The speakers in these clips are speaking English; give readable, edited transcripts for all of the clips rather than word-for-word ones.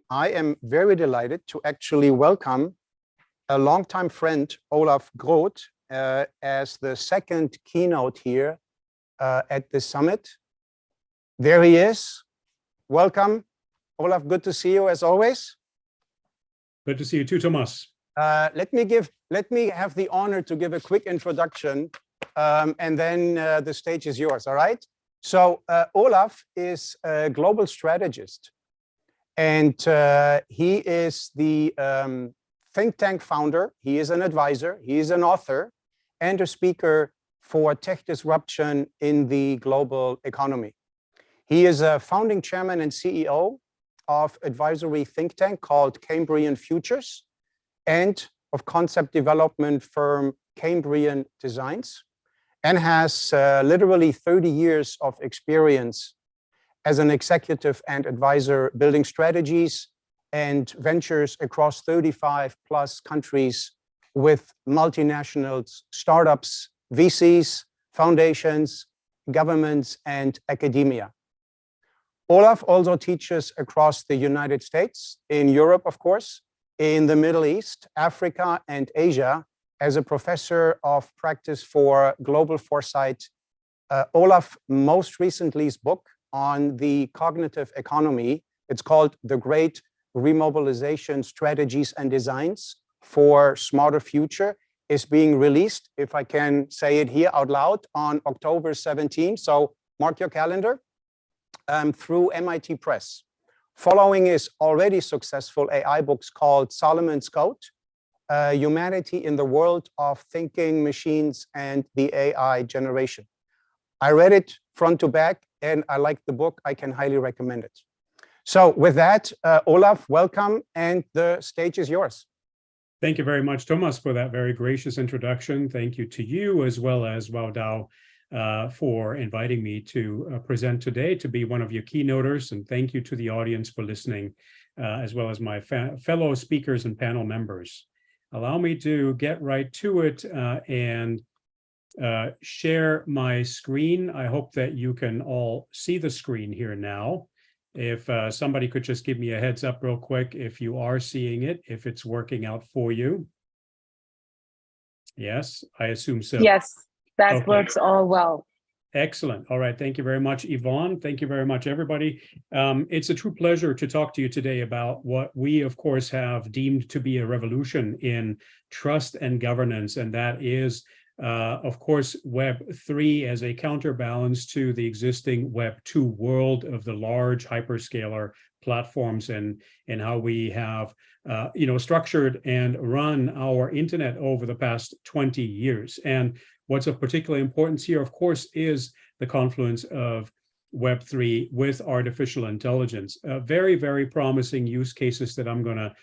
I am very delighted to actually welcome a longtime friend, Olaf Groth, as the second keynote here at the summit. There he is. Welcome, Olaf. Good to see you as always. Good to see you too, Thomas. Let me have the honor to give a quick introduction, and then the stage is yours. All right. So Olaf is a global strategist, and he is the think tank founder. He is an advisor. He is an author and a speaker for tech disruption in the global economy. He is a founding chairman and CEO of advisory think tank called Cambrian Futures and of concept development firm Cambrian Designs, and has literally 30 years of experience as an executive and advisor building strategies and ventures across 35 plus countries with multinationals, startups, VCs, foundations, governments, and academia. Olaf also teaches across the United States, in Europe, of course, in the Middle East, Africa, and Asia as a professor of practice for global foresight. Olaf most recently's book on the cognitive economy, it's called The Great Remobilization Strategies and Designs for Smarter Future, is being released, if I can say it here out loud, on October 17. So mark your calendar. Through MIT Press. Following his already successful AI books called Solomon's Code, Humanity in the World of Thinking Machines and the AI Generation. I read it front to back and I like the book. I can highly recommend it. So with that, Olaf, welcome, and the stage is yours. Thank you very much, Thomas, for that very gracious introduction. Thank you to you as well as Wao for inviting me to present today, to be one of your keynoters, and thank you to the audience for listening, as well as my fellow speakers and panel members. Allow me to get right to it and share my screen. I hope that you can all see the screen here now. If somebody could just give me a heads up real quick if you are seeing it, if it's working out for you. Yes, I assume so. Yes. That okay. Works all well. Excellent. All right. Thank you very much, Yvonne. Thank you very much, everybody. It's a true pleasure to talk to you today about what we, of course, have deemed to be a revolution in trust and governance. And that is, of course, Web3 as a counterbalance to the existing Web2 world of the large hyperscaler platforms, and how we have structured and run our internet over the past 20 years. And what's of particular importance here, of course, is the confluence of Web3 with artificial intelligence. Very, very promising use cases that I'm going to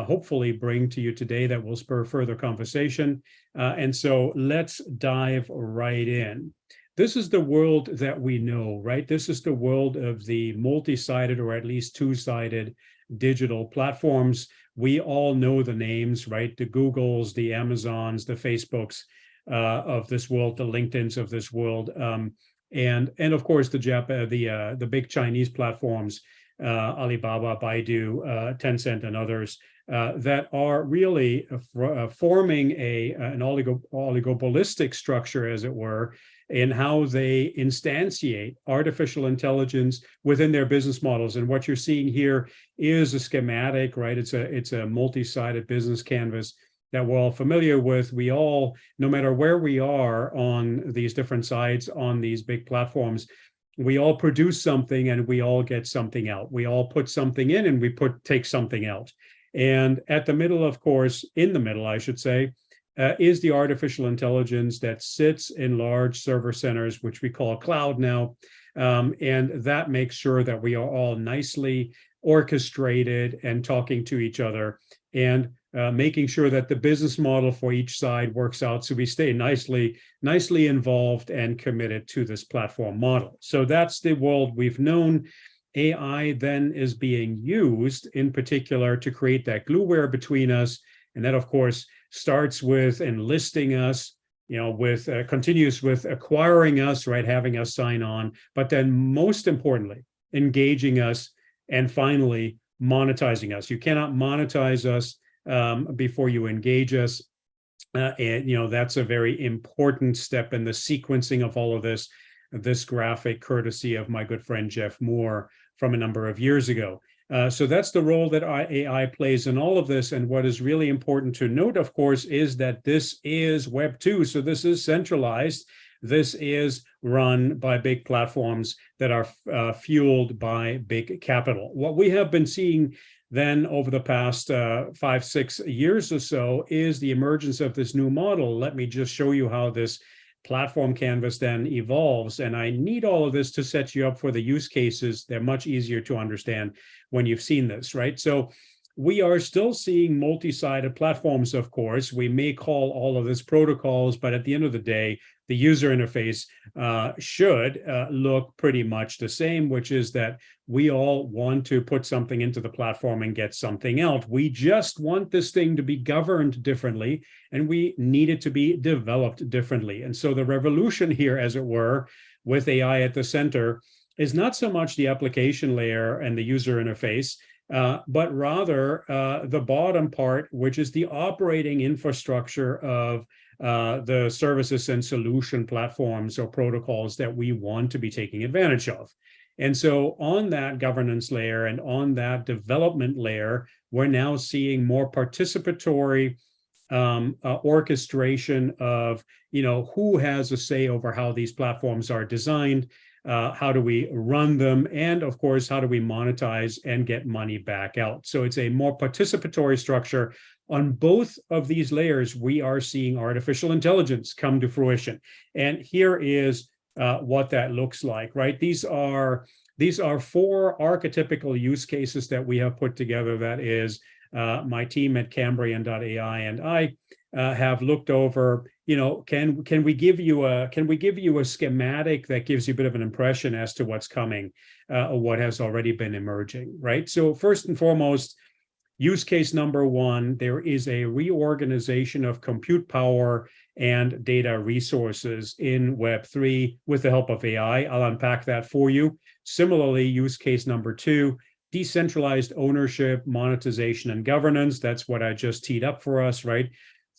hopefully bring to you today that will spur further conversation. And so let's dive right in. This is the world that we know, right? This is the world of the multi-sided, or at least two-sided digital platforms. We all know the names, right? The Googles, the Amazons, the Facebooks of this world, the LinkedIns of this world, and of course the big Chinese platforms, Alibaba, Baidu, Tencent, and others that are really forming an oligopolistic structure, as it were, in how they instantiate artificial intelligence within their business models. And what you're seeing here is a schematic, right? It's a multi-sided business canvas that we're all familiar with. We all, no matter where we are on these different sides, on these big platforms, we all produce something and we all get something out. We all put something in and we take something out. And at the middle, of course, in the middle, I should say, is the artificial intelligence that sits in large server centers, which we call cloud now. And that makes sure that we are all nicely orchestrated and talking to each other, and making sure that the business model for each side works out, so we stay nicely involved and committed to this platform model. So that's the world we've known. AI then is being used in particular to create that glueware between us, and that, of course, starts with enlisting us, continues with acquiring us, right, having us sign on, but then most importantly, engaging us, and finally monetizing us. You cannot monetize us before you engage us. And, that's a very important step in the sequencing of all of this. This graphic, courtesy of my good friend Jeff Moore from a number of years ago. So that's the role that AI plays in all of this. And what is really important to note, of course, is that this is Web 2. So this is centralized. This is run by big platforms that are fueled by big capital. What we have been seeing then over the past 5-6 years or so is the emergence of this new model. Let me just show you how this platform canvas then evolves. And I need all of this to set you up for the use cases. They're much easier to understand when you've seen this, right? So we are still seeing multi-sided platforms, of course. We may call all of this protocols, but at the end of the day, the user interface should look pretty much the same, which is that we all want to put something into the platform and get something out. We just want this thing to be governed differently, and we need it to be developed differently. And so the revolution here, as it were, with AI at the center, is not so much the application layer and the user interface, but rather the bottom part, which is the operating infrastructure of the services and solution platforms or protocols that we want to be taking advantage of. And so on that governance layer and on that development layer, we're now seeing more participatory orchestration of, who has a say over how these platforms are designed, how do we run them, and of course, how do we monetize and get money back out? So it's a more participatory structure. On both of these layers, we are seeing artificial intelligence come to fruition. And here is what that looks like, right? These are 4 archetypical use cases that we have put together. That is, my team at Cambrian.ai and I have looked over. Can we give you a schematic that gives you a bit of an impression as to what's coming, or what has already been emerging, right? So first and foremost, use case number 1, there is a reorganization of compute power and data resources in Web3 with the help of AI. I'll unpack that for you. Similarly, use case number 2, decentralized ownership, monetization, and governance. That's what I just teed up for us, right?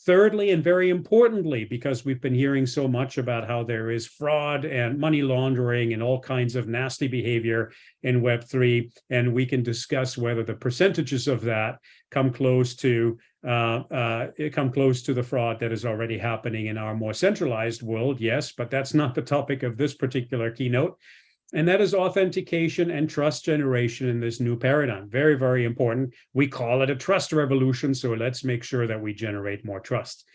Thirdly, and very importantly, because we've been hearing so much about how there is fraud and money laundering and all kinds of nasty behavior in Web3, and we can discuss whether the percentages of that come close to the fraud that is already happening in our more centralized world. Yes, but that's not the topic of this particular keynote. And that is authentication and trust generation in this new paradigm. Very, very important. We call it a trust revolution, so let's make sure that we generate more trust.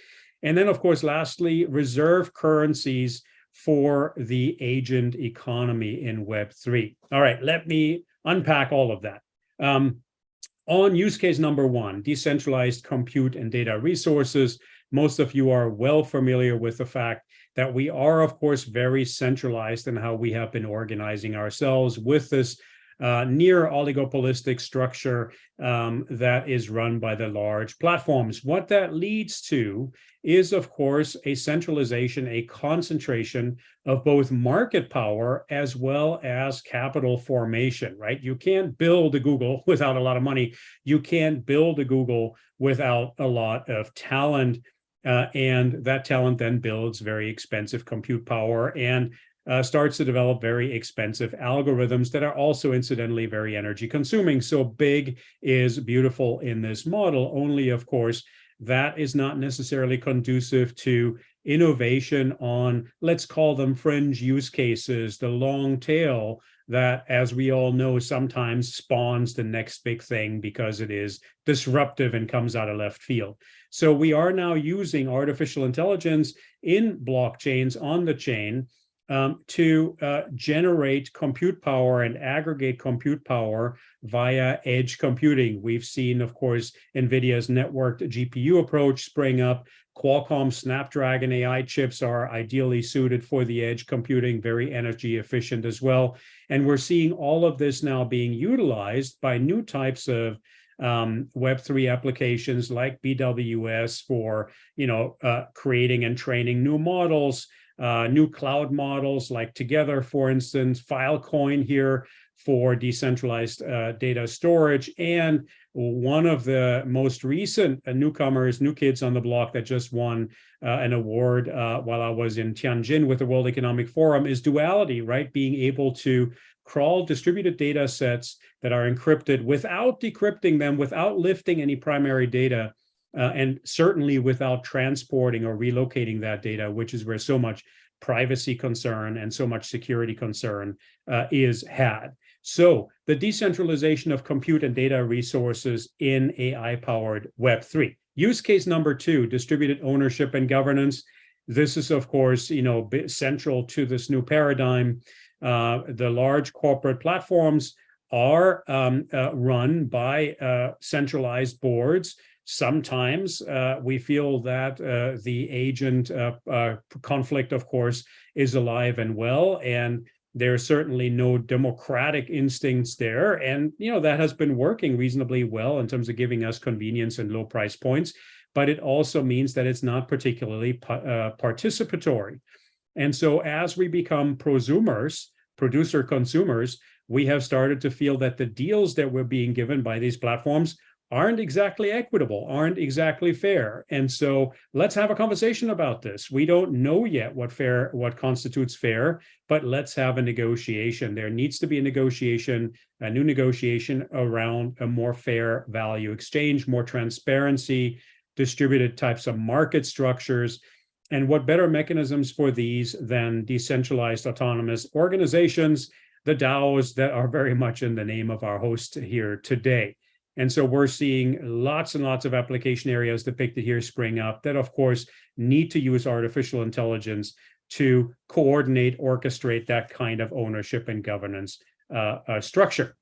And then, of course, lastly, reserve currencies for the agent economy in Web3. All right, let me unpack all of that. On use case number 1, decentralized compute and data resources, most of you are well familiar with the fact that we are, of course, very centralized in how we have been organizing ourselves with this near oligopolistic structure that is run by the large platforms. What that leads to is, of course, a centralization, a concentration of both market power as well as capital formation, right? You can't build a Google without a lot of money. You can't build a Google without a lot of talent. And that talent then builds very expensive compute power and starts to develop very expensive algorithms that are also incidentally very energy consuming. So big is beautiful in this model, only of course, that is not necessarily conducive to innovation on, let's call them fringe use cases, the long tail that, as we all know, sometimes spawns the next big thing because it is disruptive and comes out of left field. So we are now using artificial intelligence in blockchains on the chain to generate compute power and aggregate compute power via edge computing. We've seen, of course, NVIDIA's networked GPU approach spring up. Qualcomm Snapdragon AI chips are ideally suited for the edge computing, very energy efficient as well. And we're seeing all of this now being utilized by new types of Web3 applications like BWS for, creating and training new models, new cloud models like Together, for instance, Filecoin here for decentralized data storage, and one of the most recent newcomers, new kids on the block that just won an award while I was in Tianjin with the World Economic Forum is duality, right? Being able to crawl distributed data sets that are encrypted without decrypting them, without lifting any primary data, and certainly without transporting or relocating that data, which is where so much privacy concern and so much security concern is had. So the decentralization of compute and data resources in AI-powered Web3. Use case number 2, distributed ownership and governance. This is, of course, central to this new paradigm. The large corporate platforms are run by centralized boards. Sometimes we feel that the agent conflict, of course, is alive and well, and there's certainly no democratic instincts there. And, that has been working reasonably well in terms of giving us convenience and low price points, but it also means that it's not particularly participatory. And so as we become prosumers, producer consumers, we have started to feel that the deals that we're being given by these platforms aren't exactly equitable, aren't exactly fair. And so let's have a conversation about this. We don't know yet what constitutes fair, but let's have a negotiation. There needs to be a negotiation, a new negotiation around a more fair value exchange, more transparency, distributed types of market structures. And what better mechanisms for these than decentralized autonomous organizations, the DAOs that are very much in the name of our host here today. And so we're seeing lots and lots of application areas depicted here spring up that, of course, need to use artificial intelligence to coordinate, orchestrate that kind of ownership and governance structure.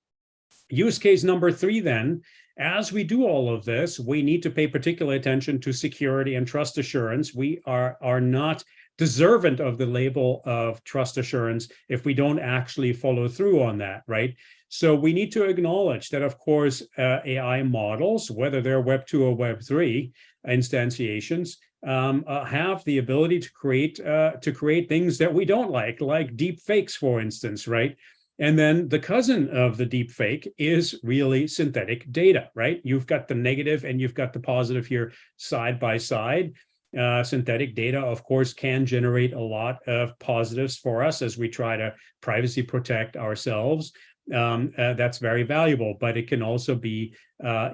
Use case number 3, then, as we do all of this, we need to pay particular attention to security and trust assurance. We are not deserving of the label of trust assurance if we don't actually follow through on that, right? So we need to acknowledge that, of course, AI models, whether they're Web 2 or Web 3 instantiations, have the ability to create things that we don't like deep fakes, for instance, right? And then the cousin of the deep fake is really synthetic data, right? You've got the negative and you've got the positive here side by side. Synthetic data, of course, can generate a lot of positives for us as we try to privacy protect ourselves. That's very valuable, but it can also be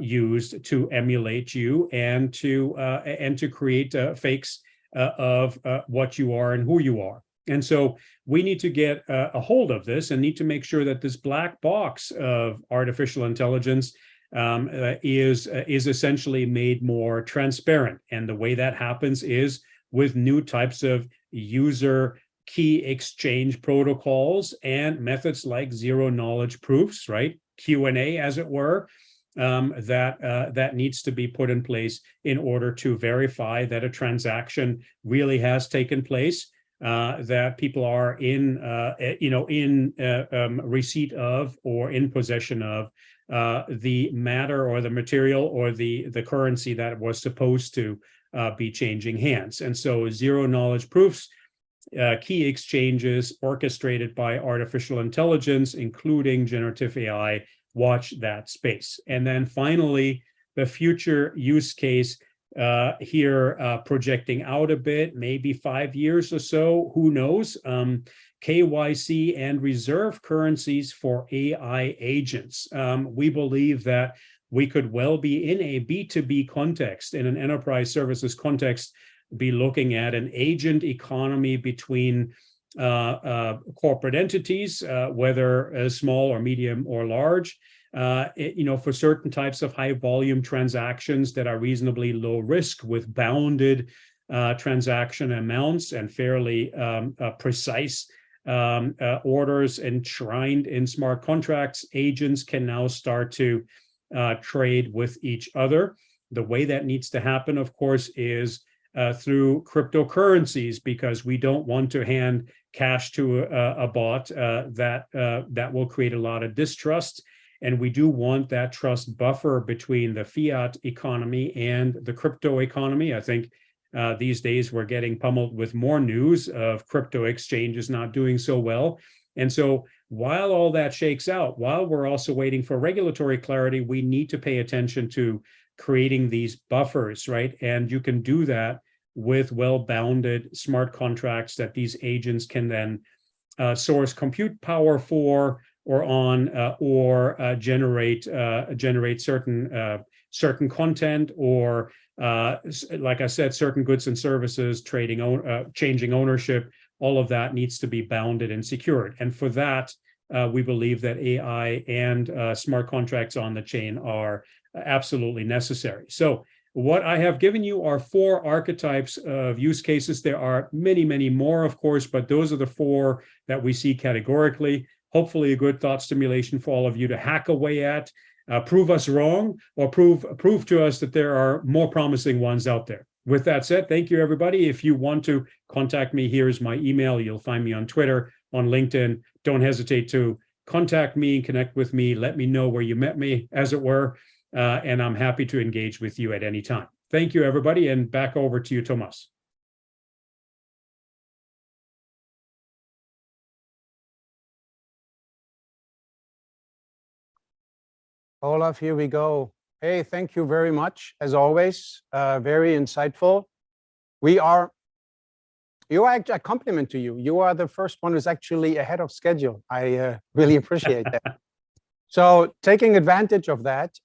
used to emulate you and to create fakes of what you are and who you are. And so we need to get a hold of this and need to make sure that this black box of artificial intelligence is essentially made more transparent. And the way that happens is with new types of user key exchange protocols and methods like zero knowledge proofs, right? Q&A, as it were, that needs to be put in place in order to verify that a transaction really has taken place, that people are in receipt of or in possession of the matter or the material or the currency that was supposed to be changing hands. And so zero knowledge proofs, key exchanges orchestrated by artificial intelligence, including generative AI, watch that space. And then finally, the future use case here projecting out a bit, maybe 5 years or so, who knows, KYC and reserve currencies for AI agents. We believe that we could well be in a B2B context, in an enterprise services context, be looking at an agent economy between corporate entities, whether small or medium or large, for certain types of high volume transactions that are reasonably low risk with bounded transaction amounts and fairly precise orders enshrined in smart contracts. Agents can now start to trade with each other. The way that needs to happen, of course, is through cryptocurrencies, because we don't want to hand cash to a bot that will create a lot of distrust. And we do want that trust buffer between the fiat economy and the crypto economy. I think These days, we're getting pummeled with more news of crypto exchanges not doing so well. And so while all that shakes out, while we're also waiting for regulatory clarity, we need to pay attention to creating these buffers, right? And you can do that with well-bounded smart contracts that these agents can then source compute power for or on generate certain content or like I said, certain goods and services, changing ownership. All of that needs to be bounded and secured. And for that, we believe that AI and smart contracts on the chain are absolutely necessary. So what I have given you are 4 archetypes of use cases. There are many, many more, of course, but those are the 4 that we see categorically. Hopefully a good thought stimulation for all of you to hack away at, prove us wrong, or prove to us that there are more promising ones out there. With that said, thank you, everybody. If you want to contact me, here's my email. You'll find me on Twitter, on LinkedIn. Don't hesitate to contact me and connect with me. Let me know where you met me, as it were, and I'm happy to engage with you at any time. Thank you, everybody, and back over to you, Thomas. Olaf, here we go. Hey, thank you very much, as always. Very insightful. You are actually a compliment to you. You are the first one who's actually ahead of schedule. I really appreciate that. So taking advantage of that,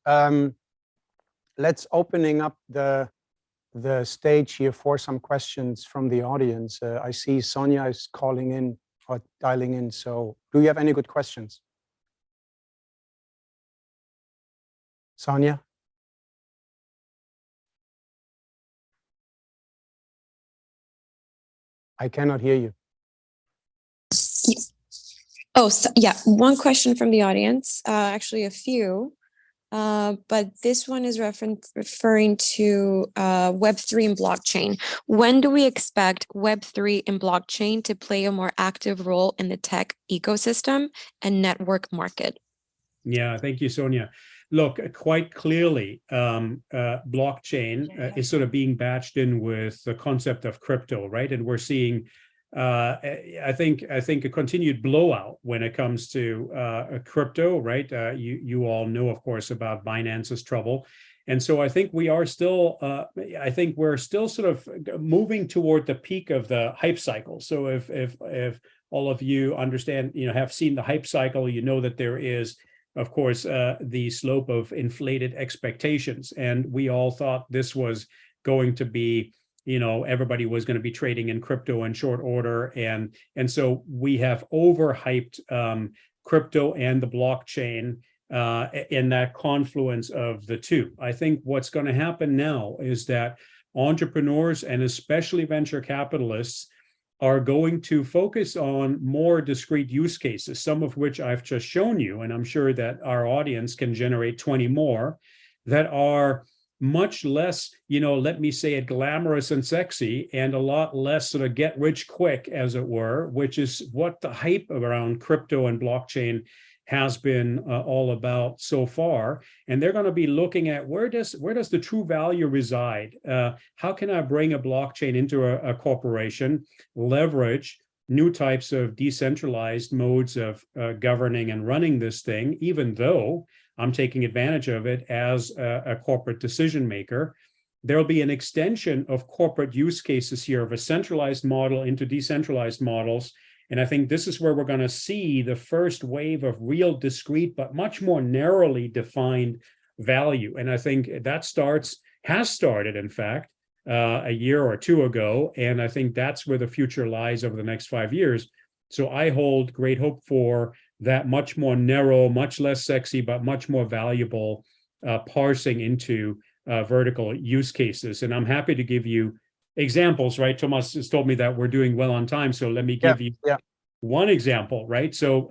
let's opening up the stage here for some questions from the audience. I see Sonia is calling in or dialing in. So do you have any good questions? Sonia? I cannot hear you. Oh, so, yeah, one question from the audience, actually a few, but this one is referring to Web3 and blockchain. When do we expect Web3 and blockchain to play a more active role in the tech ecosystem and network market? Yeah, thank you, Sonia. Look, quite clearly, blockchain is sort of being batched in with the concept of crypto, right? And we're seeing, I think a continued blowout when it comes to crypto, right? You all know, of course, about Binance's trouble. And so I think we are still, we're still sort of moving toward the peak of the hype cycle. So if all of you understand, have seen the hype cycle, you know that there is, of course, the slope of inflated expectations. And we all thought this was going to be, everybody was going to be trading in crypto in short order. And so we have overhyped crypto and the blockchain in that confluence of the two. I think what's going to happen now is that entrepreneurs and especially venture capitalists are going to focus on more discrete use cases, some of which I've just shown you, and I'm sure that our audience can generate 20 more that are much less, let me say it, glamorous and sexy, and a lot less sort of get rich quick, as it were, which is what the hype around crypto and blockchain has been all about so far. And they're going to be looking at where does the true value reside? How can I bring a blockchain into a corporation, leverage new types of decentralized modes of governing and running this thing, even though I'm taking advantage of it as a corporate decision maker? There'll be an extension of corporate use cases here of a centralized model into decentralized models. And I think this is where we're going to see the first wave of real discrete, but much more narrowly defined value. And I think that has started, in fact, a year or two ago. And I think that's where the future lies over the next 5 years. So I hold great hope for that much more narrow, much less sexy, but much more valuable parsing into vertical use cases. And I'm happy to give you examples, right? Thomas has told me that we're doing well on time. So let me give you one example, right? So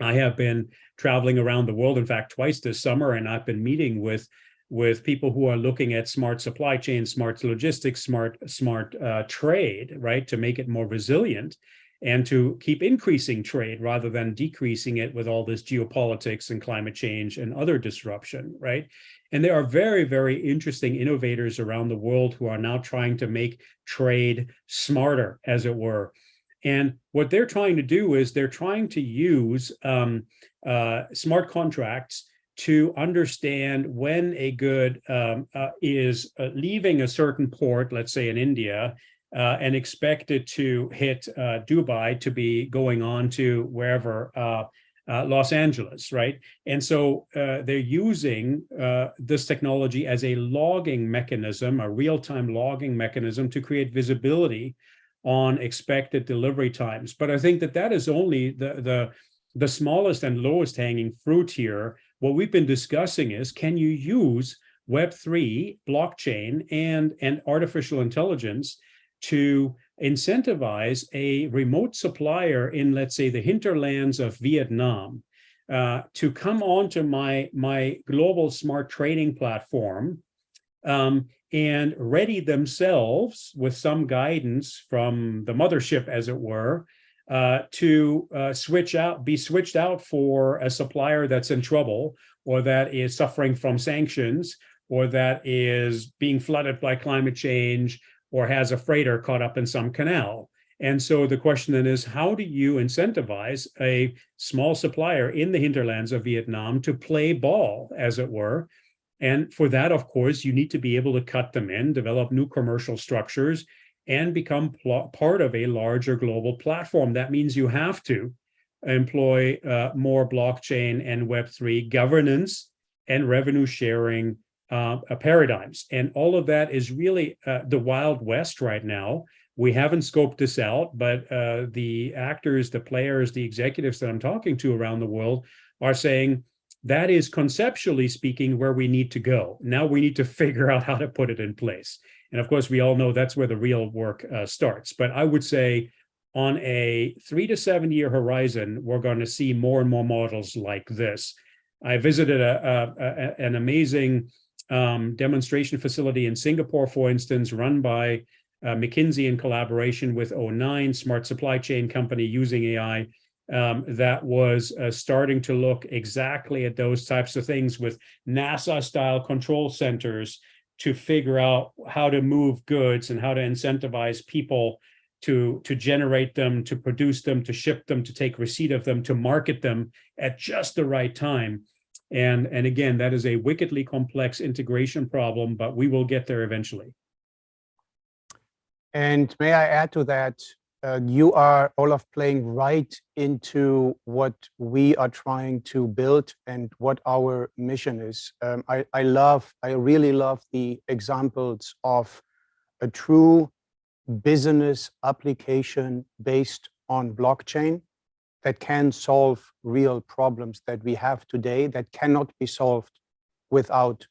I have been traveling around the world, in fact, twice this summer, and I've been meeting with people who are looking at smart supply chain, smart logistics, smart trade, right, to make it more resilient. and to keep increasing trade rather than decreasing it with all this geopolitics and climate change and other disruption, right? And there are very, very interesting innovators around the world who are now trying to make trade smarter, as it were. And what they're trying to do is they're trying to use smart contracts to understand when a good is leaving a certain port, let's say in India, and expected to hit Dubai to be going on to wherever, Los Angeles, right? And so they're using this technology as a logging mechanism, a real-time logging mechanism to create visibility on expected delivery times. But I think that that is only the smallest and lowest hanging fruit here. What we've been discussing is, can you use Web3, blockchain, and artificial intelligence to incentivize a remote supplier in, let's say, the hinterlands of Vietnam to come onto my global smart trading platform and ready themselves with some guidance from the mothership, as it were, to be switched out for a supplier that's in trouble, or that is suffering from sanctions, or that is being flooded by climate change, or has a freighter caught up in some canal. And so the question then is, how do you incentivize a small supplier in the hinterlands of Vietnam to play ball, as it were? And for that, of course, you need to be able to cut them in, develop new commercial structures, and become part of a larger global platform. That means you have to employ more blockchain and Web3 governance and revenue sharing paradigms. And all of that is really the Wild West right now. We haven't scoped this out, but the actors, the players, the executives that I'm talking to around the world are saying that is, conceptually speaking, where we need to go. Now we need to figure out how to put it in place. And of course, we all know that's where the real work starts. But I would say on a 3 to 7 year horizon, we're going to see more and more models like this. I visited an amazing demonstration facility in Singapore, for instance, run by McKinsey in collaboration with 𝐿9, smart supply chain company using AI, that was starting to look exactly at those types of things with NASA-style control centers to figure out how to move goods and how to incentivize people to generate them, to produce them, to ship them, to take receipt of them, to market them at just the right time. And again, that is a wickedly complex integration problem, but we will get there eventually. And may I add to that, you are, Olaf, playing right into what we are trying to build and what our mission is. I really love the examples of a true business application based on blockchain that can solve real problems that we have today that cannot be solved without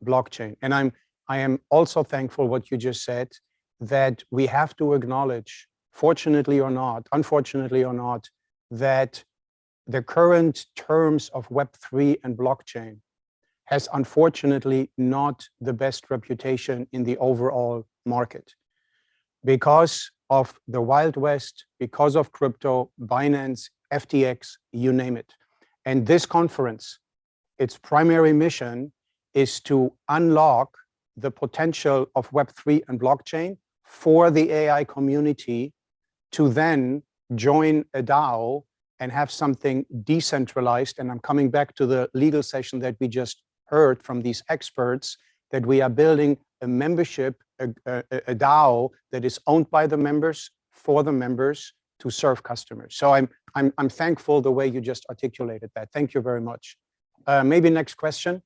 blockchain. And I am also thankful what you just said, that we have to acknowledge, fortunately or not, unfortunately or not, that the current terms of Web3 and blockchain has unfortunately not the best reputation in the overall market because of the Wild West, because of crypto, Binance, FTX, you name it. And this conference, its primary mission is to unlock the potential of Web3 and blockchain for the AI community to then join a DAO and have something decentralized. And I'm coming back to the legal session that we just heard from these experts, that we are building a membership, a DAO that is owned by the members, for the members, to serve customers. So I'm thankful the way you just articulated that. Thank you very much. Maybe next question.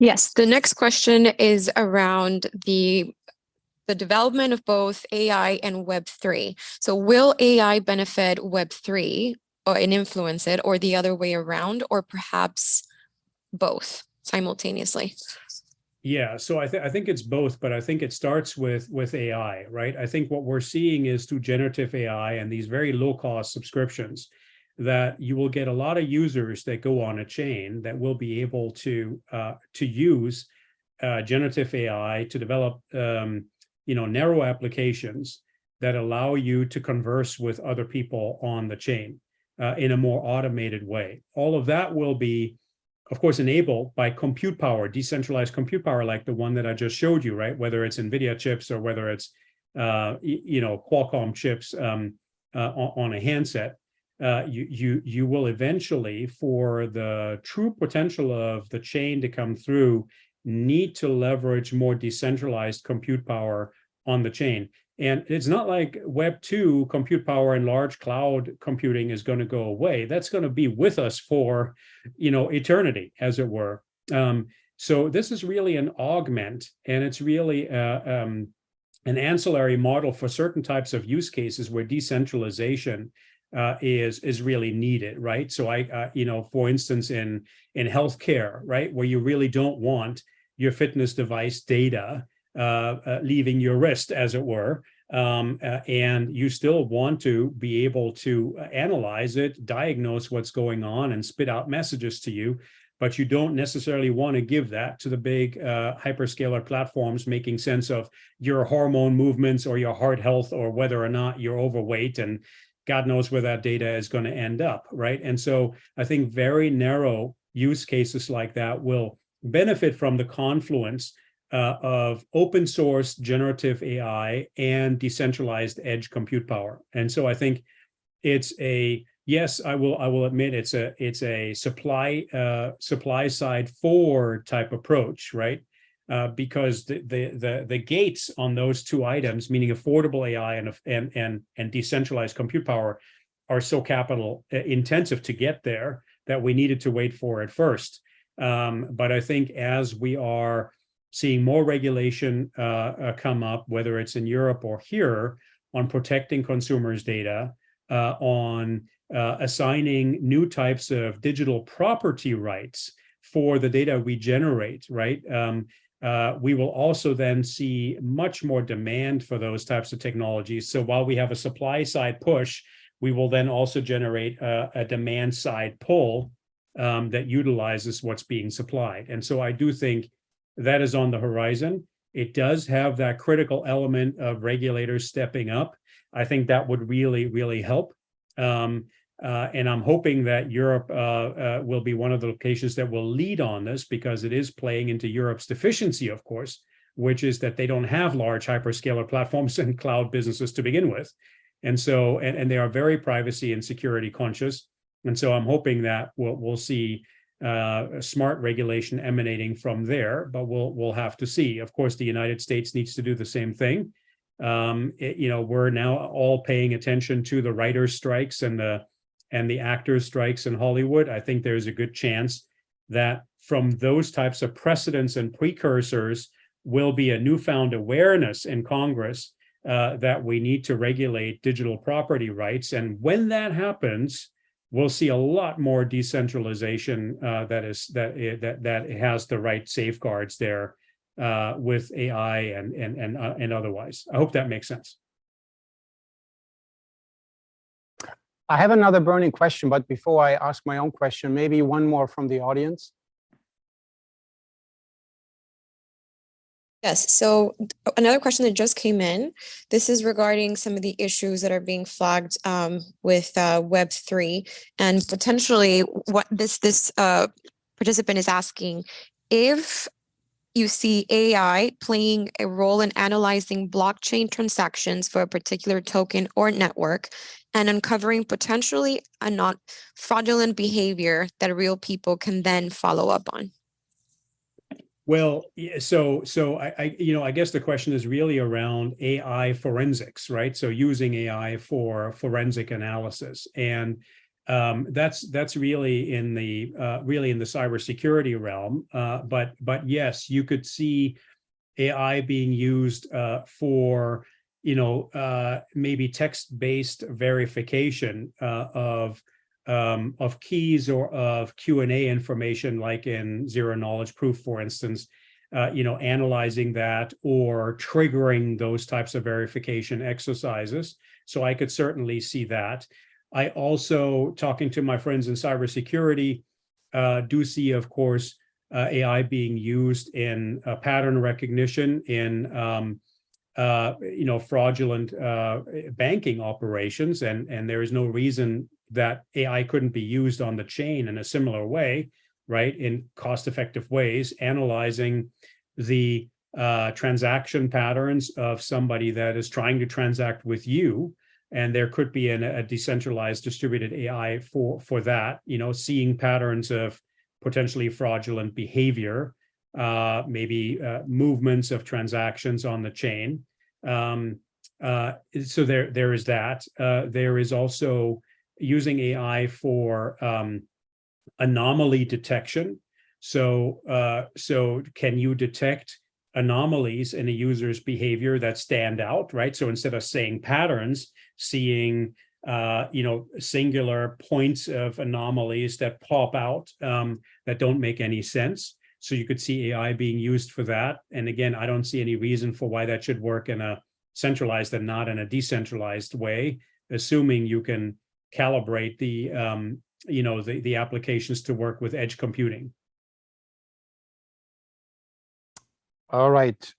Yes, the next question is around the development of both AI and Web3. So will AI benefit Web3 and influence it, or the other way around, or perhaps both simultaneously? Yeah, so I think it's both, but I think it starts with AI, right? I think what we're seeing is through generative AI and these very low-cost subscriptions that you will get a lot of users that go on a chain that will be able to use generative AI to develop narrow applications that allow you to converse with other people on the chain in a more automated way. All of that will be, of course, enabled by compute power, decentralized compute power, like the one that I just showed you, right? Whether it's NVIDIA chips or whether it's Qualcomm chips on a handset. You will eventually, for the true potential of the chain to come through, need to leverage more decentralized compute power on the chain. And it's not like Web 2 compute power and large cloud computing is going to go away. That's going to be with us for, eternity, as it were. So this is really an augment, and it's really an ancillary model for certain types of use cases where decentralization is really needed, right? So for instance, in healthcare, right, where you really don't want your fitness device data leaving your wrist, as it were, and you still want to be able to analyze it, diagnose what's going on, and spit out messages to you, but you don't necessarily want to give that to the big hyperscaler platforms making sense of your hormone movements or your heart health or whether or not you're overweight, and God knows where that data is going to end up, right? And so I think very narrow use cases like that will benefit from the confluence of open source generative AI and decentralized edge compute power. And so I think it's yes, I will admit it's a supply side forward type approach, right? Because the gates on those two items, meaning affordable AI and decentralized compute power, are so capital intensive to get there that we needed to wait for it first. But I think as we are seeing more regulation come up, whether it's in Europe or here, on protecting consumers' data, on assigning new types of digital property rights for the data we generate, right? We will also then see much more demand for those types of technologies. So while we have a supply side push, we will then also generate a demand side pull that utilizes what's being supplied. And so I do think that is on the horizon. It does have that critical element of regulators stepping up. I think that would really, really help. And I'm hoping that Europe will be one of the locations that will lead on this, because it is playing into Europe's deficiency, of course, which is that they don't have large hyperscaler platforms and cloud businesses to begin with. And so, and they are very privacy and security conscious. And so I'm hoping that we'll see smart regulation emanating from there, but we'll have to see. Of course, the United States needs to do the same thing. We're now all paying attention to the writers' strikes and the actors' strikes in Hollywood. I think there's a good chance that from those types of precedents and precursors will be a newfound awareness in Congress that we need to regulate digital property rights. And when that happens, we'll see a lot more decentralization that has the right safeguards there with AI and otherwise. I hope that makes sense. I have another burning question, but before I ask my own question, maybe one more from the audience. Yes, so another question that just came in, this is regarding some of the issues that are being flagged with Web3, and potentially what this participant is asking, if you see AI playing a role in analyzing blockchain transactions for a particular token or network and uncovering potentially a not fraudulent behavior that real people can then follow up on. Well, so I guess the question is really around AI forensics, right? So using AI for forensic analysis, and that's really in the cybersecurity realm. But yes, you could see AI being used for maybe text-based verification of keys or of Q&A information, like in zero-knowledge proof, for instance, analyzing that or triggering those types of verification exercises. So I could certainly see that. I also, talking to my friends in cybersecurity, do see, of course, AI being used in pattern recognition, in fraudulent banking operations, and there is no reason that AI couldn't be used on the chain in a similar way, right, in cost-effective ways, analyzing the transaction patterns of somebody that is trying to transact with you. And there could be a decentralized distributed AI for that, seeing patterns of potentially fraudulent behavior, maybe movements of transactions on the chain. So there is that. There is also using AI for anomaly detection. So can you detect anomalies in a user's behavior that stand out, right? So instead of saying patterns, seeing singular points of anomalies that pop out that don't make any sense. So you could see AI being used for that. And again, I don't see any reason for why that should work in a centralized and not in a decentralized way, assuming you can calibrate the applications to work with edge computing. All right.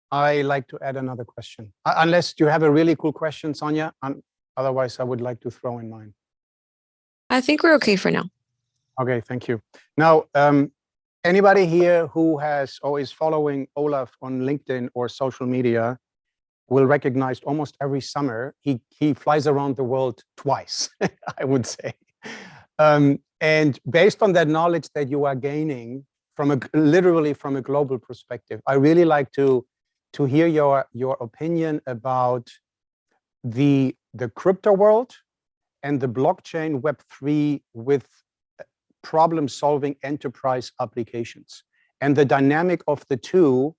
I like to add another question, unless you have a really cool question, Sonia. Otherwise, I would like to throw in mine. I think we're okay for now. Okay, thank you. Now, anybody here who has or is following Olaf on LinkedIn or social media will recognize almost every summer he flies around the world twice, I would say. And based on that knowledge that you are gaining literally from a global perspective, I really like to hear your opinion about the crypto world and the blockchain Web3 with problem-solving enterprise applications and the dynamic of the two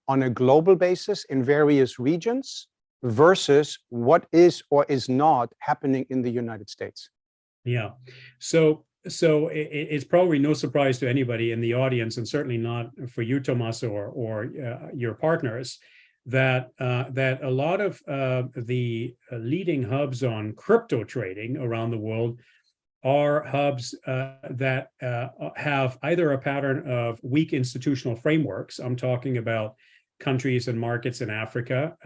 on a global basis in various regions versus what is or is not happening in the United States. Yeah. So it's probably no surprise to anybody in the audience, and certainly not for you, Thomas, or your partners, that a lot of the leading hubs on crypto trading around the world are hubs that have either a pattern of weak institutional frameworks. I'm talking about countries and markets in Africa.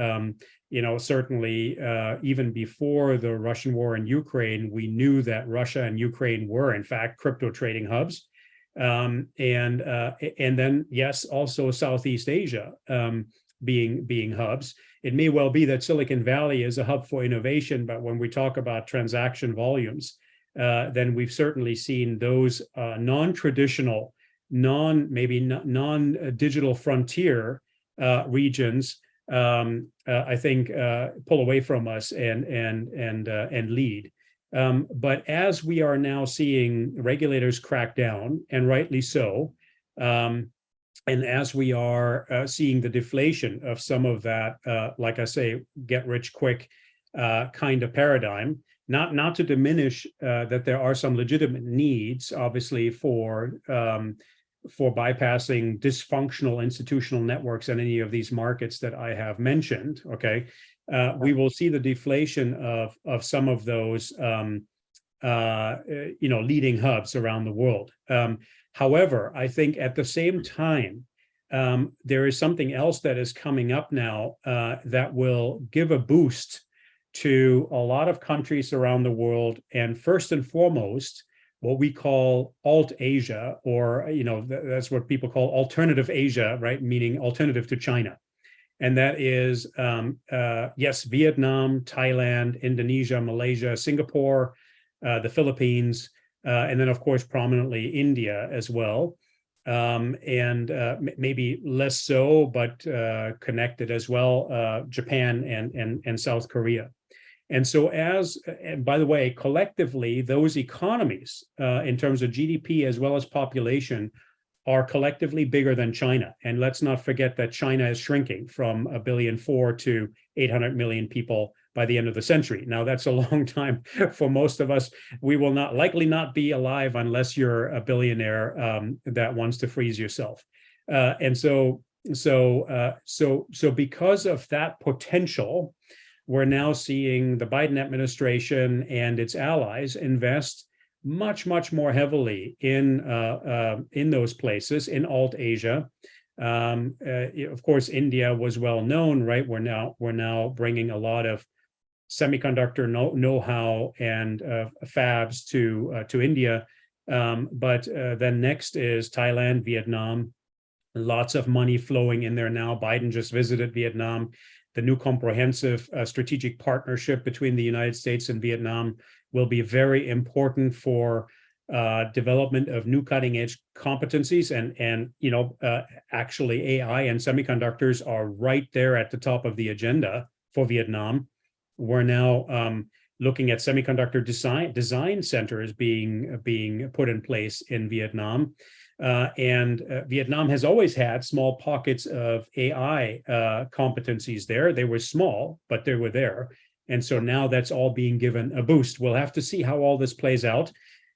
Certainly even before the Russian war in Ukraine, we knew that Russia and Ukraine were in fact crypto trading hubs. And then, yes, also Southeast Asia being hubs. It may well be that Silicon Valley is a hub for innovation, but when we talk about transaction volumes, then we've certainly seen those non-traditional, non-digital frontier regions, I think, pull away from us and lead. But as we are now seeing regulators crack down, and rightly so, and as we are seeing the deflation of some of that, like I say, get rich quick kind of paradigm, not to diminish that there are some legitimate needs, obviously, for bypassing dysfunctional institutional networks in any of these markets that I have mentioned. Okay, we will see the deflation of some of those leading hubs around the world. However, I think at the same time, there is something else that is coming up now that will give a boost to a lot of countries around the world, and first and foremost, what we call Alt-Asia, or that's what people call alternative Asia, right? Meaning alternative to China, and that is yes, Vietnam, Thailand, Indonesia, Malaysia, Singapore, the Philippines, and then of course prominently India as well, and maybe less so, but connected as well, Japan and South Korea. And so and by the way, collectively, those economies in terms of GDP as well as population are collectively bigger than China. And let's not forget that China is shrinking from 1.4 billion to 800 million people by the end of the century. Now, that's a long time for most of us. We will likely not be alive unless you're a billionaire that wants to freeze yourself. And so because of that potential, we're now seeing the Biden administration and its allies invest much more heavily in those places, in Alt-Asia, Of course, India was well known, right? We're now bringing a lot of semiconductor know-how and fabs to India. But then next is Thailand, Vietnam. Lots of money flowing in there now. Biden just visited Vietnam. The new comprehensive strategic partnership between the United States and Vietnam will be very important for development of new cutting-edge competencies, and actually AI and semiconductors are right there at the top of the agenda for Vietnam. We're now looking at semiconductor design centers being put in place in Vietnam. And Vietnam has always had small pockets of AI competencies there. They were small, but they were there. And so now that's all being given a boost. We'll have to see how all this plays out.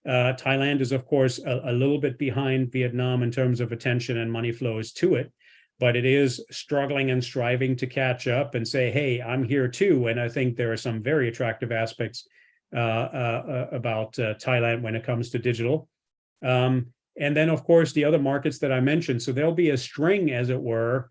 Thailand is, of course, a little bit behind Vietnam in terms of attention and money flows to it, but it is struggling and striving to catch up and say, hey, I'm here too. And I think there are some very attractive aspects about Thailand when it comes to digital. And then, of course, the other markets that I mentioned. So there'll be a string, as it were,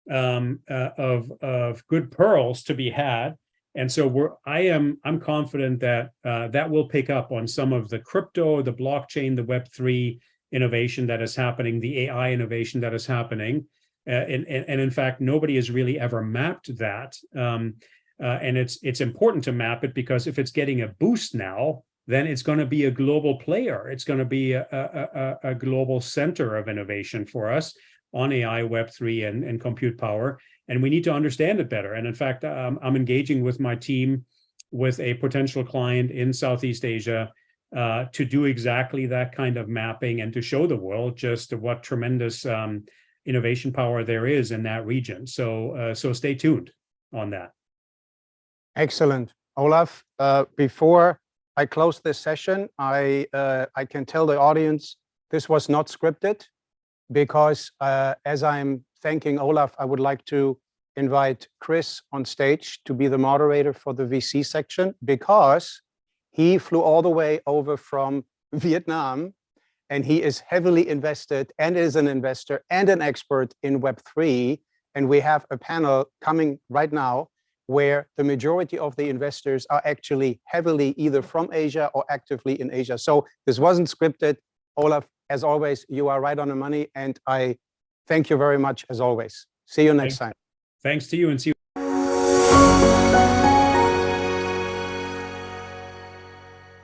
of good pearls to be had. And so I'm confident that that will pick up on some of the crypto, the blockchain, the Web3 innovation that is happening, the AI innovation that is happening. And in fact, nobody has really ever mapped that. And it's important to map it, because if it's getting a boost now, then it's going to be a global player. It's going to be a global center of innovation for us on AI, Web3, and compute power. And we need to understand it better. And in fact, I'm engaging with my team with a potential client in Southeast Asia to do exactly that kind of mapping and to show the world just what tremendous innovation power there is in that region. So stay tuned on that. Excellent. Olaf, before I close this session, I can tell the audience this was not scripted, because as I'm thanking Olaf, I would like to invite Chris on stage to be the moderator for the VC section, because he flew all the way over from Vietnam, and he is heavily invested and is an investor and an expert in Web3. And we have a panel coming right now where the majority of the investors are actually heavily either from Asia or actively in Asia. So this wasn't scripted. Olaf, as always, you are right on the money, and I thank you very much as always. See you next time. Thanks to you, and see you.